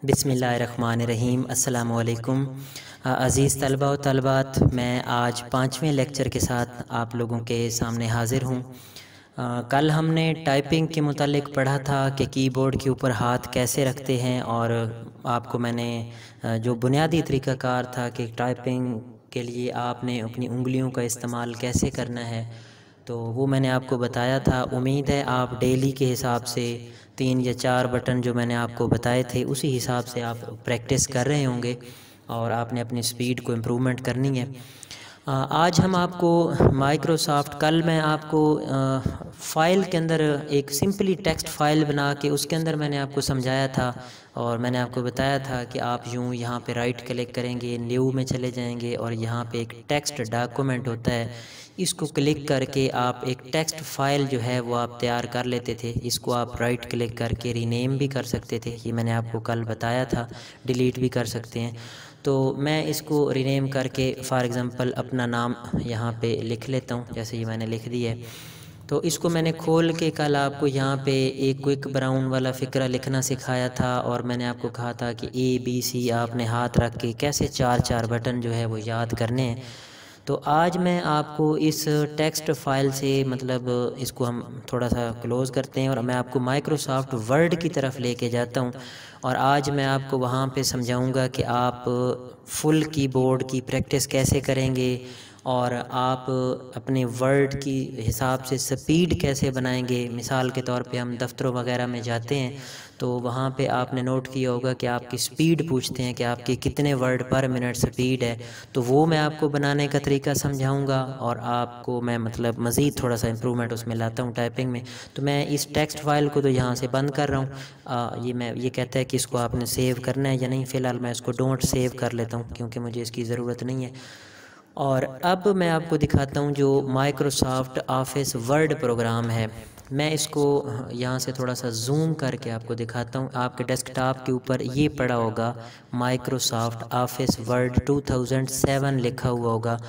बिस्मिल्लाहिर्रहमानिर्रहीम। अस्सलामुअलैकुम अज़ीज़ तलबा व तलबात, मैं आज 5वें लेक्चर के साथ आप लोगों के सामने हाज़िर हूँ। कल हमने टाइपिंग के मुतालिक पढ़ा था कि कीबोर्ड के ऊपर हाथ कैसे रखते हैं, और आपको मैंने जो बुनियादी तरीक़ाकार था कि टाइपिंग के लिए आपने अपनी उंगलियों का इस्तेमाल कैसे करना है, तो वो मैंने आपको बताया था। उम्मीद है आप डेली के हिसाब से 3 या 4 बटन जो मैंने आपको बताए थे उसी हिसाब से आप प्रैक्टिस कर रहे होंगे और आपने अपनी स्पीड को इम्प्रूवमेंट करनी है। आज हम आपको माइक्रोसॉफ्ट, कल मैं आपको फ़ाइल के अंदर एक सिंपली टेक्स्ट फ़ाइल बना के उसके अंदर मैंने आपको समझाया था और मैंने आपको बताया था कि आप यूँ यहाँ पे राइट क्लिक करेंगे, न्यू में चले जाएंगे और यहाँ पे एक टेक्स्ट डॉक्यूमेंट होता है, इसको क्लिक करके आप एक टेक्स्ट फ़ाइल जो है वो आप तैयार कर लेते थे। इसको आप राइट क्लिक करके रीनेम भी कर सकते थे, ये मैंने आपको कल बताया था। डिलीट भी कर सकते हैं। तो मैं इसको रीनेम करके फॉर एग्ज़ाम्पल अपना नाम यहाँ पे लिख लेता हूँ, जैसे ये मैंने लिख दिया है। तो इसको मैंने खोल के कल आपको यहाँ पे एक क्विक ब्राउन वाला फ़िक्रा लिखना सिखाया था और मैंने आपको कहा था कि ABC आपने हाथ रख के कैसे 4-4 बटन जो है वो याद करने हैं। तो आज मैं आपको इस टेक्स्ट फ़ाइल से, मतलब इसको हम थोड़ा सा क्लोज़ करते हैं और मैं आपको माइक्रोसॉफ्ट वर्ड की तरफ लेके जाता हूँ और आज मैं आपको वहाँ पे समझाऊँगा कि आप फुल कीबोर्ड की प्रैक्टिस कैसे करेंगे और आप अपने वर्ड की हिसाब से स्पीड कैसे बनाएंगे। मिसाल के तौर पे हम दफ्तरों वगैरह में जाते हैं तो वहाँ पे आपने नोट किया होगा कि आपकी स्पीड पूछते हैं कि आपकी कितने वर्ड पर मिनट स्पीड है, तो वो मैं आपको बनाने का तरीका समझाऊंगा और आपको मैं मतलब मज़ीद थोड़ा सा इम्प्रूवमेंट उसमें लाता हूँ टाइपिंग में। तो मैं इस टेक्स्ट फाइल को तो यहाँ से बंद कर रहा हूँ। ये कहता है कि इसको आपने सेव करना है या नहीं। फ़िलहाल मैं इसको डोंट सेव कर लेता हूँ क्योंकि मुझे इसकी ज़रूरत नहीं है। और अब मैं आपको दिखाता हूँ जो माइक्रोसॉफ्ट ऑफिस वर्ड प्रोग्राम है। मैं इसको यहाँ से थोड़ा सा जूम करके आपको दिखाता हूँ। आपके डेस्कटॉप के ऊपर ये पड़ा होगा माइक्रोसॉफ्ट ऑफिस वर्ड 2007 लिखा हुआ होगा।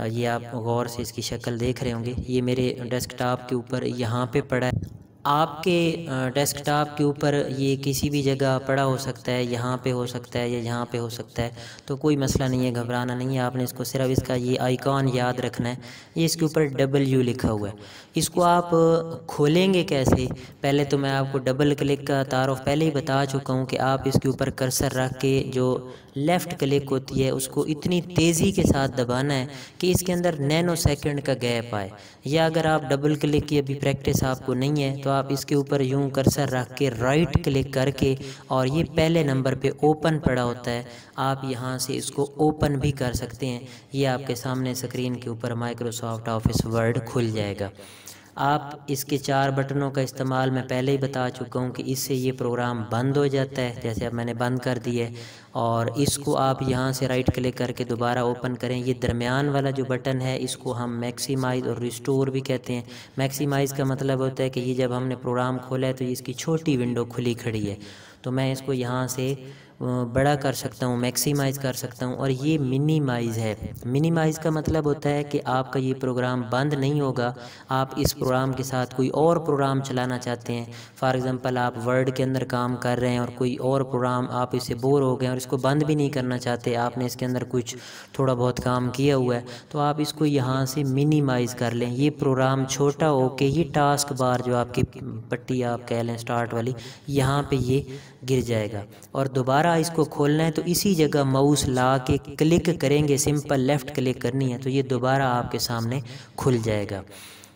ये आप गौर से इसकी शक्ल देख रहे होंगे। ये मेरे डेस्कटॉप के ऊपर यहाँ पे पड़ा है। आपके डेस्कटॉप के ऊपर ये किसी भी जगह पड़ा हो सकता है, यहाँ पे हो सकता है या यहाँ पे हो सकता है, तो कोई मसला नहीं है, घबराना नहीं है। आपने इसको सिर्फ इसका ये आइकॉन याद रखना है। ये इसके ऊपर W लिखा हुआ है। इसको आप खोलेंगे कैसे? पहले तो मैं आपको डबल क्लिक का तारुफ पहले ही बता चुका हूँ कि आप इसके ऊपर कर्सर रख के जो लेफ़्ट क्लिक होती है उसको इतनी तेज़ी के साथ दबाना है कि इसके अंदर नैनो सेकंड का गैप आए। या अगर आप डबल क्लिक की अभी प्रैक्टिस आपको नहीं है तो आप इसके ऊपर यूं कर्सर रख के राइट क्लिक करके, और ये पहले नंबर पे ओपन पड़ा होता है, आप यहाँ से इसको ओपन भी कर सकते हैं। ये आपके सामने स्क्रीन के ऊपर माइक्रोसॉफ्ट ऑफिस वर्ड खुल जाएगा। आप इसके 4 बटनों का इस्तेमाल मैं पहले ही बता चुका हूँ कि इससे ये प्रोग्राम बंद हो जाता है, जैसे अब मैंने बंद कर दिया है। और इसको आप यहाँ से राइट क्लिक करके दोबारा ओपन करें। ये दरमियान वाला जो बटन है इसको हम मैक्सिमाइज़ और रिस्टोर भी कहते हैं। मैक्सिमाइज़ का मतलब होता है कि ये जब हमने प्रोग्राम खोला है तो ये इसकी छोटी विंडो खुली खड़ी है, तो मैं इसको यहाँ से बड़ा कर सकता हूँ, मैक्सिमाइज़ कर सकता हूँ। और ये मिनिमाइज़ है। मिनिमाइज़ का मतलब होता है कि आपका ये प्रोग्राम बंद नहीं होगा। आप इस प्रोग्राम के साथ कोई और प्रोग्राम चलाना चाहते हैं, फॉर एग्ज़ाम्पल आप वर्ड के अंदर काम कर रहे हैं और कोई और प्रोग्राम आप इससे बोर हो गए और इसको बंद भी नहीं करना चाहते, आपने इसके अंदर कुछ थोड़ा बहुत काम किया हुआ है, तो आप इसको यहाँ से मिनिमाइज़ कर लें। ये प्रोग्राम छोटा हो के ये टास्क बार जो आपकी पट्टी आप कह लें स्टार्ट वाली, यहाँ पे ये गिर जाएगा। और दोबारा इसको खोलना है तो इसी जगह माउस ला के क्लिक करेंगे, सिंपल लेफ़्ट क्लिक करनी है, तो ये दोबारा आपके सामने खुल जाएगा।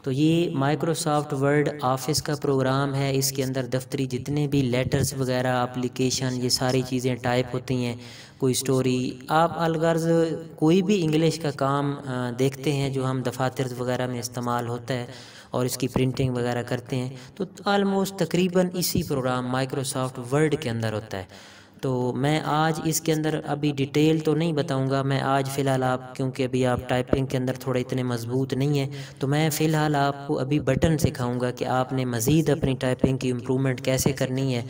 तो ये माइक्रोसॉफ्ट वर्ड ऑफिस का प्रोग्राम है। इसके अंदर दफ्तरी जितने भी लेटर्स वगैरह, एप्लीकेशन, ये सारी चीज़ें टाइप होती हैं। कोई स्टोरी, आप अलगर्ज कोई भी इंग्लिश का काम देखते हैं जो हम दफातर वगैरह में इस्तेमाल होता है और इसकी प्रिंटिंग वगैरह करते हैं, तो आलमोस्ट तकरीबन इसी प्रोग्राम माइक्रोसॉफ्ट वर्ड के अंदर होता है। तो मैं आज इसके अंदर अभी डिटेल तो नहीं बताऊंगा। मैं आज फ़िलहाल आप, क्योंकि अभी आप टाइपिंग के अंदर थोड़े इतने मजबूत नहीं हैं, तो मैं फ़िलहाल आपको अभी बटन सिखाऊंगा कि आपने मज़ीद अपनी टाइपिंग की इम्प्रूवमेंट कैसे करनी है।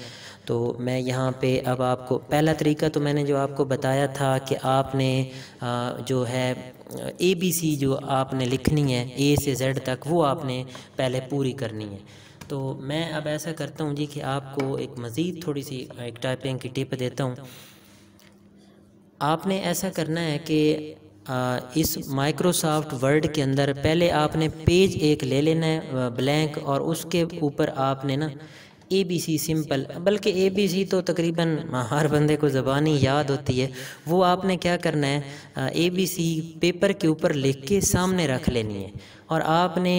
तो मैं यहाँ पे अब आपको पहला तरीका तो मैंने जो आपको बताया था कि आपने जो है ABC जो आपने लिखनी है A से Z तक, वो आपने पहले पूरी करनी है। तो मैं अब ऐसा करता हूँ जी कि आपको एक मज़ीद थोड़ी सी एक टाइपिंग की टिप देता हूँ। आपने ऐसा करना है कि इस माइक्रोसॉफ्ट वर्ड के अंदर पहले आपने पेज एक ले लेना है ब्लैंक, और उसके ऊपर आपने ना ABC सिंपल, बल्कि ABC तो तकरीबन हर बंदे को ज़बानी याद होती है, वो आपने क्या करना है ABC पेपर के ऊपर लिख के सामने रख लेनी है, और आपने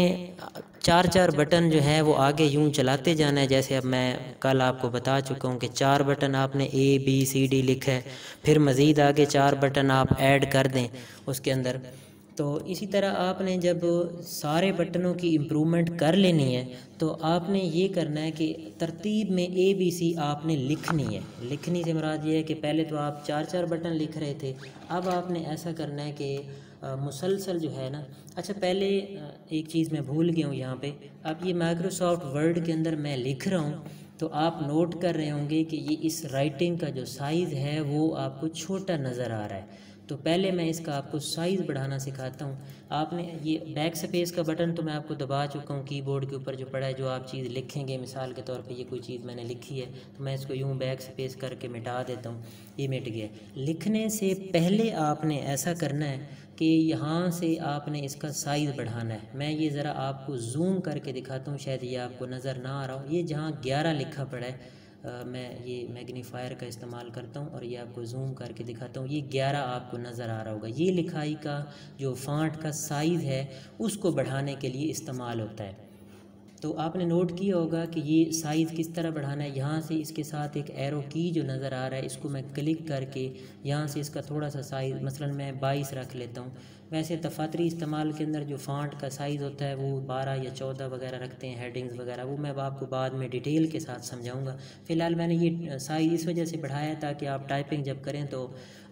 4 बटन जो है वो आगे यूं चलाते जाना है। जैसे अब मैं कल आपको बता चुका हूँ कि 4 बटन आपने ABCD लिखा है, फिर मज़ीद आगे 4 बटन आप ऐड कर दें उसके अंदर। तो इसी तरह आपने जब सारे बटनों की इम्प्रूवमेंट कर लेनी है तो आपने ये करना है कि तरतीब में ABC आपने लिखनी है। लिखनी से मुराद ये है कि पहले तो आप 4 बटन लिख रहे थे, अब आपने ऐसा करना है कि मुसलसल जो है ना, अच्छा पहले एक चीज़ मैं भूल गया हूँ यहाँ पे। अब ये माइक्रोसॉफ्ट वर्ड के अंदर मैं लिख रहा हूँ तो आप नोट कर रहे होंगे कि ये इस राइटिंग का जो साइज़ है वो आपको छोटा नज़र आ रहा है। तो पहले मैं इसका आपको साइज़ बढ़ाना सिखाता हूँ। आपने ये बैक स्पेस का बटन तो मैं आपको दबा चुका हूँ कीबोर्ड के ऊपर जो पड़ा है, जो आप चीज़ लिखेंगे, मिसाल के तौर पे ये कोई चीज़ मैंने लिखी है तो मैं इसको यूँ बैक स्पेस करके मिटा देता हूँ, ये मिट गया। लिखने से पहले आपने ऐसा करना है कि यहाँ से आपने इसका साइज़ बढ़ाना है। मैं ये ज़रा आपको जूम करके दिखाता हूँ, शायद ये आपको नज़र ना आ रहा हो। ये जहाँ 11 लिखा पड़ा है, मैं ये मैग्नीफायर का इस्तेमाल करता हूँ और ये आपको जूम करके दिखाता हूँ। ये 11 आपको नज़र आ रहा होगा। ये लिखाई का जो फ़ॉन्ट का साइज़ है उसको बढ़ाने के लिए इस्तेमाल होता है। तो आपने नोट किया होगा कि ये साइज़ किस तरह बढ़ाना है। यहाँ से इसके साथ एक एरो की जो नज़र आ रहा है, इसको मैं क्लिक करके यहाँ से इसका थोड़ा सा साइज़, मसलन मैं 22 रख लेता हूँ। वैसे दफातरी इस्तेमाल के अंदर जो फ़ॉन्ट का साइज़ होता है वो 12 या 14 वगैरह रखते हैं, हेडिंग्स वगैरह, वो मैं आपको बाद में डिटेल के साथ समझाऊंगा। फ़िलहाल मैंने ये साइज़ इस वजह से बढ़ाया ताकि आप टाइपिंग जब करें तो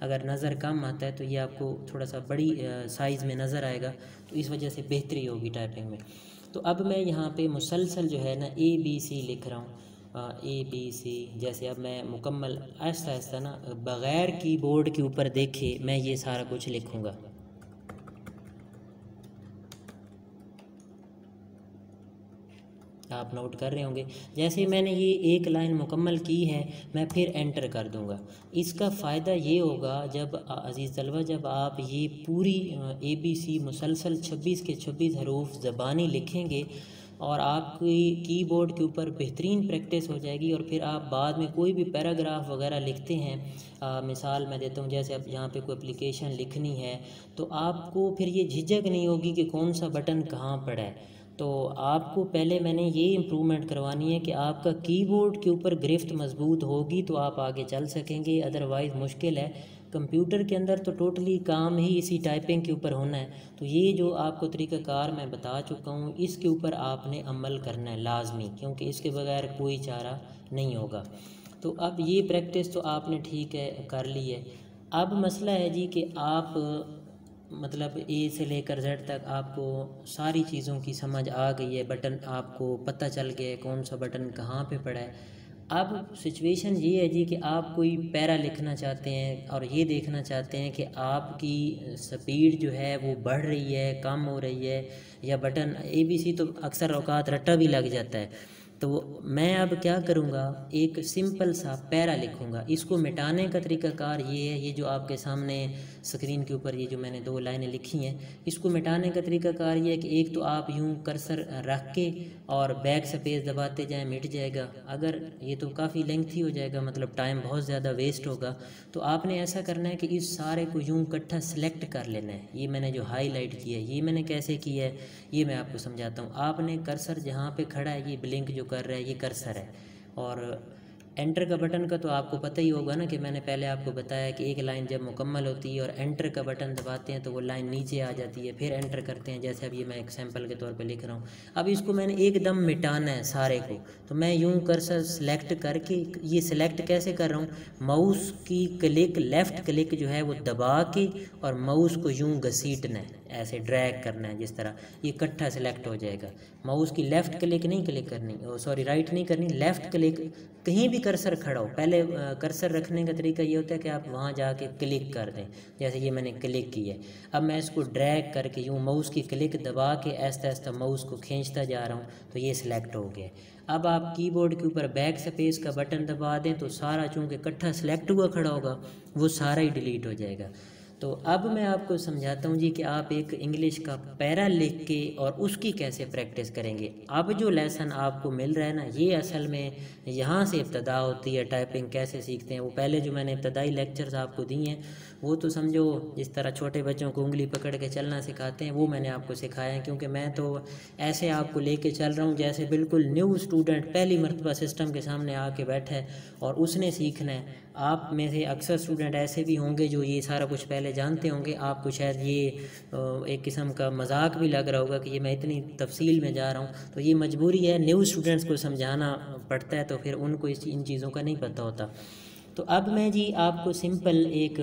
अगर नज़र कम आता है तो ये आपको थोड़ा सा बड़ी साइज़ में नज़र आएगा, तो इस वजह से बेहतरी होगी टाइपिंग में। तो अब मैं यहाँ पे मुसलसल जो है ना ABC लिख रहा हूँ, ABC। जैसे अब मैं मुकम्मल आहिस्ता आहिस्ता ना बग़ैर कीबोर्ड के ऊपर देखे मैं ये सारा कुछ लिखूँगा। आप नोट कर रहे होंगे। जैसे मैंने ये एक लाइन मुकम्मल की है, मैं फिर एंटर कर दूंगा। इसका फ़ायदा ये होगा जब अज़ीज़ तलबा, जब आप ये पूरी ABC मुसलसल 26 के 26 हरूफ ज़बानी लिखेंगे और आपकी कीबोर्ड के ऊपर बेहतरीन प्रैक्टिस हो जाएगी, और फिर आप बाद में कोई भी पैराग्राफ वगैरह लिखते हैं, मिसाल मैं देता हूँ, जैसे अब यहाँ पे कोई एप्लीकेशन लिखनी है तो आपको फिर ये झिझक नहीं होगी कि कौन सा बटन कहाँ पड़ा है। तो आपको पहले मैंने ये इम्प्रूवमेंट करवानी है कि आपका कीबोर्ड के ऊपर गिरफ्त मजबूत होगी तो आप आगे चल सकेंगे, अदरवाइज़ मुश्किल है। कंप्यूटर के अंदर तो टोटली काम ही इसी टाइपिंग के ऊपर होना है। तो ये जो आपको तरीक़ाकार मैं बता चुका हूँ, इसके ऊपर आपने अमल करना है लाजमी, क्योंकि इसके बगैर कोई चारा नहीं होगा। तो अब ये प्रैक्टिस तो आपने ठीक है कर ली है। अब मसला है जी कि आप मतलब A से लेकर Z तक आपको सारी चीज़ों की समझ आ गई है, बटन आपको पता चल गया है कौन सा बटन कहाँ पे पड़ा है। अब सिचुएशन ये है जी कि आप कोई पैरा लिखना चाहते हैं और ये देखना चाहते हैं कि आपकी स्पीड जो है वो बढ़ रही है, कम हो रही है, या बटन ABC तो अक्सर औकात रट्टा भी लग जाता है। तो मैं अब क्या करूँगा, एक सिंपल सा पैरा लिखूँगा। इसको मिटाने का तरीक़ाकार ये है, ये जो आपके सामने स्क्रीन के ऊपर ये जो मैंने 2 लाइनें लिखी हैं, इसको मिटाने का तरीक़ाकार ये है कि एक तो आप यूँ कर्सर रख के और बैक स्पेस दबाते जाएं, मिट जाएगा। अगर ये तो काफ़ी लेंथी हो जाएगा, मतलब टाइम बहुत ज़्यादा वेस्ट होगा। तो आपने ऐसा करना है कि इस सारे को यूँ इकट्ठा सेलेक्ट कर लेना है। ये मैंने जो हाईलाइट किया है, ये मैंने कैसे किया है ये मैं आपको समझाता हूँ। आपने कर्सर जहाँ पे खड़ा है, ये ब्लिंक जो कर रहा है ये कर्सर है, और एंटर का बटन का तो आपको पता ही होगा ना कि मैंने पहले आपको बताया कि एक लाइन जब मुकम्मल होती है और एंटर का बटन दबाते हैं तो वो लाइन नीचे आ जाती है, फिर एंटर करते हैं। जैसे अब ये मैं एग्जाम्पल के तौर पे लिख रहा हूँ। अब इसको मैंने एकदम मिटाना है सारे को, तो मैं यूँ कर्सर सेलेक्ट करके, ये सिलेक्ट कैसे कर रहा हूँ, माउस की क्लिक, लेफ़्ट क्लिक जो है वो दबा के और माउस को यूँ घसीटना है, ऐसे ड्रैग करना है जिस तरह, ये इकट्ठा सेलेक्ट हो जाएगा। माउस की लेफ़्ट क्लिक नहीं क्लिक करनी, सॉरी राइट नहीं करनी, लेफ़्ट क्लिक, कहीं भी कर्सर खड़ा हो, पहले कर्सर रखने का तरीका ये होता है कि आप वहाँ जाके क्लिक कर दें, जैसे ये मैंने क्लिक की है। अब मैं इसको ड्रैग करके यूँ माउस की क्लिक दबा के ऐसा ऐसा माउस को खींचता जा रहा हूँ तो ये सिलेक्ट हो गया। अब आप कीबोर्ड के ऊपर बैक स्पेस का बटन दबा दें तो सारा चूँकि इकट्ठा सेलेक्ट हुआ खड़ा होगा वो सारा ही डिलीट हो जाएगा। तो अब मैं आपको समझाता हूँ जी कि आप एक इंग्लिश का पैरा लिख के और उसकी कैसे प्रैक्टिस करेंगे। अब जो लेसन आपको मिल रहा है ना, ये असल में यहाँ से इब्तदा होती है, टाइपिंग कैसे सीखते हैं। वो पहले जो मैंने इब्तदाई लेक्चर्स आपको दिए हैं वो तो समझो जिस तरह छोटे बच्चों को उंगली पकड़ के चलना सिखाते हैं वो मैंने आपको सिखाया है, क्योंकि मैं तो ऐसे आपको लेके चल रहा हूँ जैसे बिल्कुल न्यू स्टूडेंट पहली मरतबा सिस्टम के सामने आके बैठा है और उसने सीखना है। आप में से अक्सर स्टूडेंट ऐसे भी होंगे जो ये सारा कुछ पहले जानते होंगे, आपको शायद ये एक किस्म का मजाक भी लग रहा होगा कि ये मैं इतनी तफसील में जा रहा हूँ, तो ये मजबूरी है, न्यू स्टूडेंट्स को समझाना पड़ता है तो फिर उनको इन चीज़ों का नहीं पता होता। तो अब मैं जी आपको सिंपल एक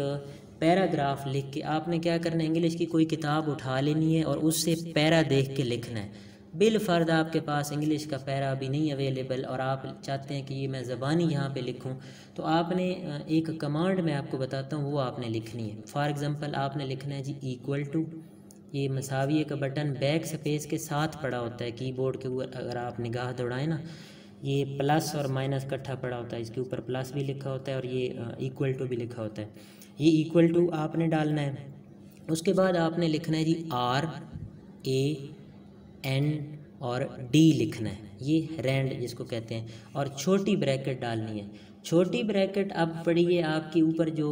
पैराग्राफ लिख के, आपने क्या करना है, इंग्लिश की कोई किताब उठा लेनी है और उससे पैरा देख के लिखना है। बिलफर्द आपके पास इंग्लिश का पैरा अभी नहीं अवेलेबल और आप चाहते हैं कि ये मैं ज़बानी यहाँ पे लिखूँ, तो आपने एक कमांड मैं आपको बताता हूँ वो आपने लिखनी है। फॉर एग्ज़ाम्पल आपने लिखना है जी इक्वल टू, ये मसाविये का बटन बैक स्पेस के साथ पड़ा होता है कीबोर्ड के ऊपर, अगर आप निगाह दौड़ाएं ना, ये प्लस और माइनस इकट्ठा पड़ा होता है, इसके ऊपर प्लस भी लिखा होता है और ये इक्वल टू भी लिखा होता है। ये इक्वल टू आपने डालना है। उसके बाद आपने लिखना है जी RAN और D लिखना है, ये रैंड जिसको कहते हैं, और छोटी ब्रैकेट डालनी है। छोटी ब्रैकेट अब पढ़िए आपके ऊपर जो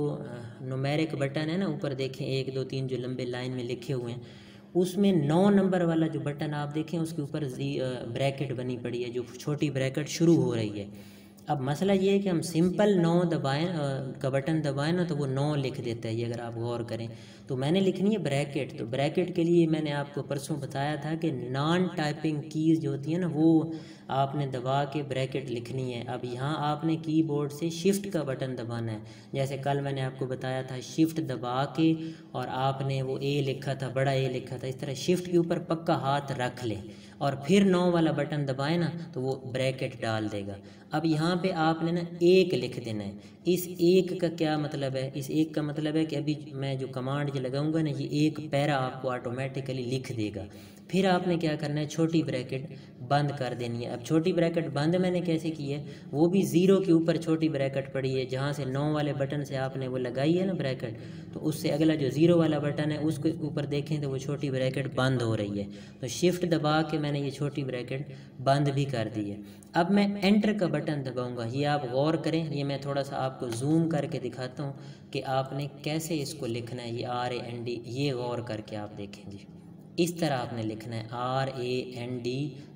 न्यूमेरिक बटन है ना, ऊपर देखें 1 2 3 जो लंबे लाइन में लिखे हुए हैं, उसमें 9 नंबर वाला जो बटन आप देखें उसके ऊपर ब्रैकेट बनी पड़ी है, जो छोटी ब्रैकेट शुरू हो रही है। अब मसला ये है कि हम सिंपल 9 दबाएं का बटन दबाएं ना तो वो 9 लिख देता है, ये अगर आप गौर करें। तो मैंने लिखनी है ब्रैकेट, तो ब्रैकेट के लिए मैंने आपको परसों बताया था कि नॉन टाइपिंग कीज़ जो होती है ना वो आपने दबा के ब्रैकेट लिखनी है। अब यहाँ आपने कीबोर्ड से शिफ्ट का बटन दबाना है, जैसे कल मैंने आपको बताया था शिफ्ट दबा के और आपने वो ए लिखा था, बड़ा ए लिखा था, इस तरह शिफ्ट के ऊपर पक्का हाथ रख लें और फिर 9 वाला बटन दबाए ना तो वो ब्रैकेट डाल देगा। अब यहाँ पे आपने ना 1 लिख देना है। इस 1 का क्या मतलब है, इस 1 का मतलब है कि अभी मैं जो कमांड जो लगाऊंगा ना, ये एक पैरा आपको ऑटोमेटिकली लिख देगा। फिर आपने क्या करना है, छोटी ब्रैकेट बंद कर देनी है। अब छोटी ब्रैकेट बंद मैंने कैसे की है, वो भी 0 के ऊपर छोटी ब्रैकेट पड़ी है, जहाँ से 9 वाले बटन से आपने वो लगाई है ना ब्रैकेट, तो उससे अगला जो 0 वाला बटन है उसके ऊपर देखें तो वो छोटी ब्रैकेट बंद हो रही है। तो शिफ्ट दबा के मैंने ये छोटी ब्रैकेट बंद भी कर दी है। अब मैं एंटर का बटन दबाऊंगा, ये आप गौर करें, ये मैं थोड़ा सा आपको जूम करके दिखाता हूँ कि आपने कैसे इसको लिखना है। ये RAND, ये गौर करके आप देखें जी, इस तरह आपने लिखना है RAND,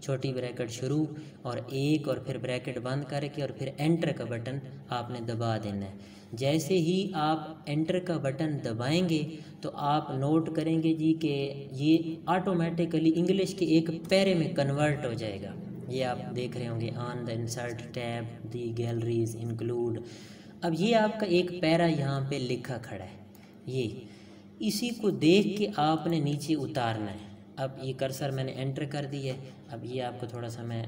छोटी ब्रैकेट शुरू और 1 और फिर ब्रैकेट बंद करके और फिर एंटर का बटन आपने दबा देना है। जैसे ही आप एंटर का बटन दबाएंगे तो आप नोट करेंगे जी कि ये ऑटोमेटिकली इंग्लिश के एक पैरे में कन्वर्ट हो जाएगा। ये आप देख रहे होंगे on the insert tab the galleries include. अब ये आपका एक पैरा यहाँ पे लिखा खड़ा है, ये इसी को देख के आपने नीचे उतारना है। अब ये कर्सर मैंने एंटर कर दी है, अब ये आपको थोड़ा सा मैं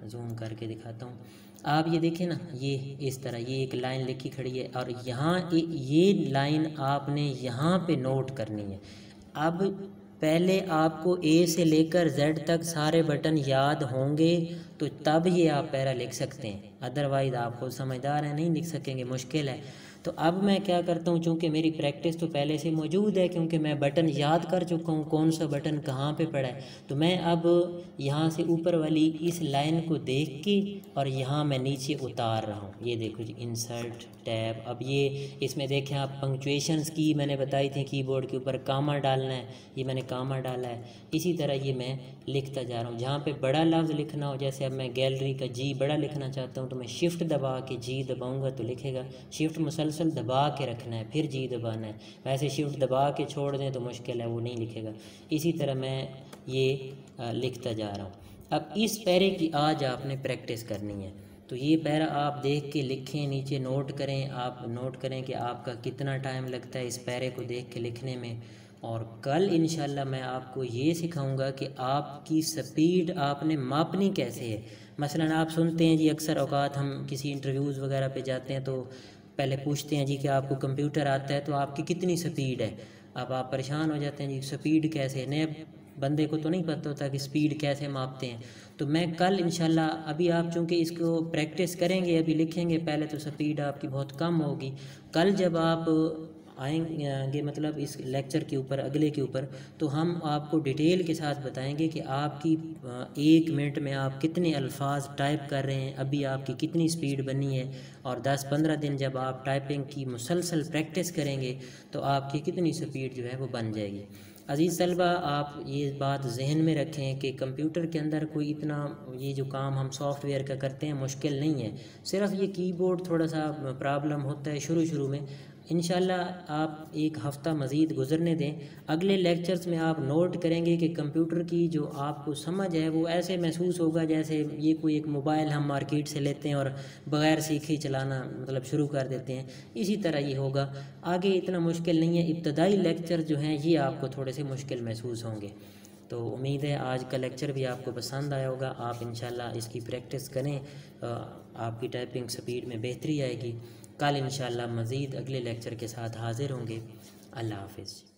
जूम करके दिखाता हूँ। आप ये देखें ना, ये इस तरह ये एक लाइन लिखी खड़ी है और यहाँ ये लाइन आपने यहाँ पे नोट करनी है। अब पहले आपको ए से लेकर जेड तक सारे बटन याद होंगे तो तब ये आप पैरा लिख सकते हैं, अदरवाइज़ आपको समझदार है नहीं लिख सकेंगे, मुश्किल है। तो अब मैं क्या करता हूँ, चूँकि मेरी प्रैक्टिस तो पहले से मौजूद है, क्योंकि मैं बटन याद कर चुका हूँ कौन सा बटन कहाँ पे पड़ा है, तो मैं अब यहाँ से ऊपर वाली इस लाइन को देख के और यहाँ मैं नीचे उतार रहा हूँ। ये देखो जी इंसर्ट टैब। अब ये इसमें देखें आप पंक्चुएशंस की मैंने बताई थी, कीबोर्ड के ऊपर कामा डालना है, ये मैंने कामा डाला है। इसी तरह ये मैं लिखता जा रहा हूँ। जहाँ पे बड़ा लफ्ज़ लिखना हो, जैसे अब मैं गैलरी का जी बड़ा लिखना चाहता हूँ तो मैं शिफ्ट दबा के जी दबाऊँगा तो लिखेगा। शिफ्ट मुसलसल दबा के रखना है, फिर जी दबाना है। वैसे शिफ्ट दबा के छोड़ दें तो मुश्किल है, वो नहीं लिखेगा। इसी तरह मैं ये लिखता जा रहा हूँ। अब इस पैरे की आज आपने प्रैक्टिस करनी है, तो ये पैरा आप देख के लिखें, नीचे नोट करें। आप नोट करें कि आपका कितना टाइम लगता है इस पैरे को देख के लिखने में। और कल इंशाल्लाह मैं आपको ये सिखाऊंगा कि आपकी स्पीड आपने मापनी कैसे है। मसलन आप सुनते हैं जी, अक्सर औकात हम किसी इंटरव्यूज़ वगैरह पे जाते हैं तो पहले पूछते हैं जी कि आपको कंप्यूटर आता है तो आपकी कितनी स्पीड है। अब आप परेशान हो जाते हैं जी, स्पीड कैसे है, नए बंदे को तो नहीं पता होता कि स्पीड कैसे मापते हैं। तो मैं कल इंशाल्लाह, अभी आप चूँकि इसको प्रैक्टिस करेंगे, अभी लिखेंगे पहले, तो स्पीड आपकी बहुत कम होगी। कल जब आप आएंगे मतलब इस लेक्चर के ऊपर, अगले के ऊपर, तो हम आपको डिटेल के साथ बताएंगे कि आपकी 1 मिनट में आप कितने अल्फाज टाइप कर रहे हैं, अभी आपकी कितनी स्पीड बनी है। और 10-15 दिन जब आप टाइपिंग की मुसलसल प्रैक्टिस करेंगे तो आपकी कितनी स्पीड जो है वो बन जाएगी। अज़ीज़ तलबा, आप ये बात जहन में रखें कि कंप्यूटर के अंदर कोई इतना, ये जो काम हम सॉफ्टवेयर का करते हैं, मुश्किल नहीं है। सिर्फ ये कीबोर्ड थोड़ा सा प्रॉब्लम होता है शुरू में। इंशाल्लाह आप एक हफ़्ता मज़ीद गुज़रने दें, अगले लेक्चर्स में आप नोट करेंगे कि कंप्यूटर की जो आपको समझ है वो ऐसे महसूस होगा जैसे ये कोई एक मोबाइल हम मार्केट से लेते हैं और बग़ैर सीखे चलाना मतलब शुरू कर देते हैं, इसी तरह ये होगा। आगे इतना मुश्किल नहीं है, इब्तदाई लेक्चर जो हैं ये आपको थोड़े से मुश्किल महसूस होंगे। तो उम्मीद है आज का लेक्चर भी आपको पसंद आया होगा। आप इंशाल्लाह इसकी प्रैक्टिस करें, आपकी टाइपिंग स्पीड में बेहतरी आएगी। कल इंशाल्लाह मज़ीद अगले लेक्चर के साथ हाज़िर होंगे। अल्लाह हाफ़िज़।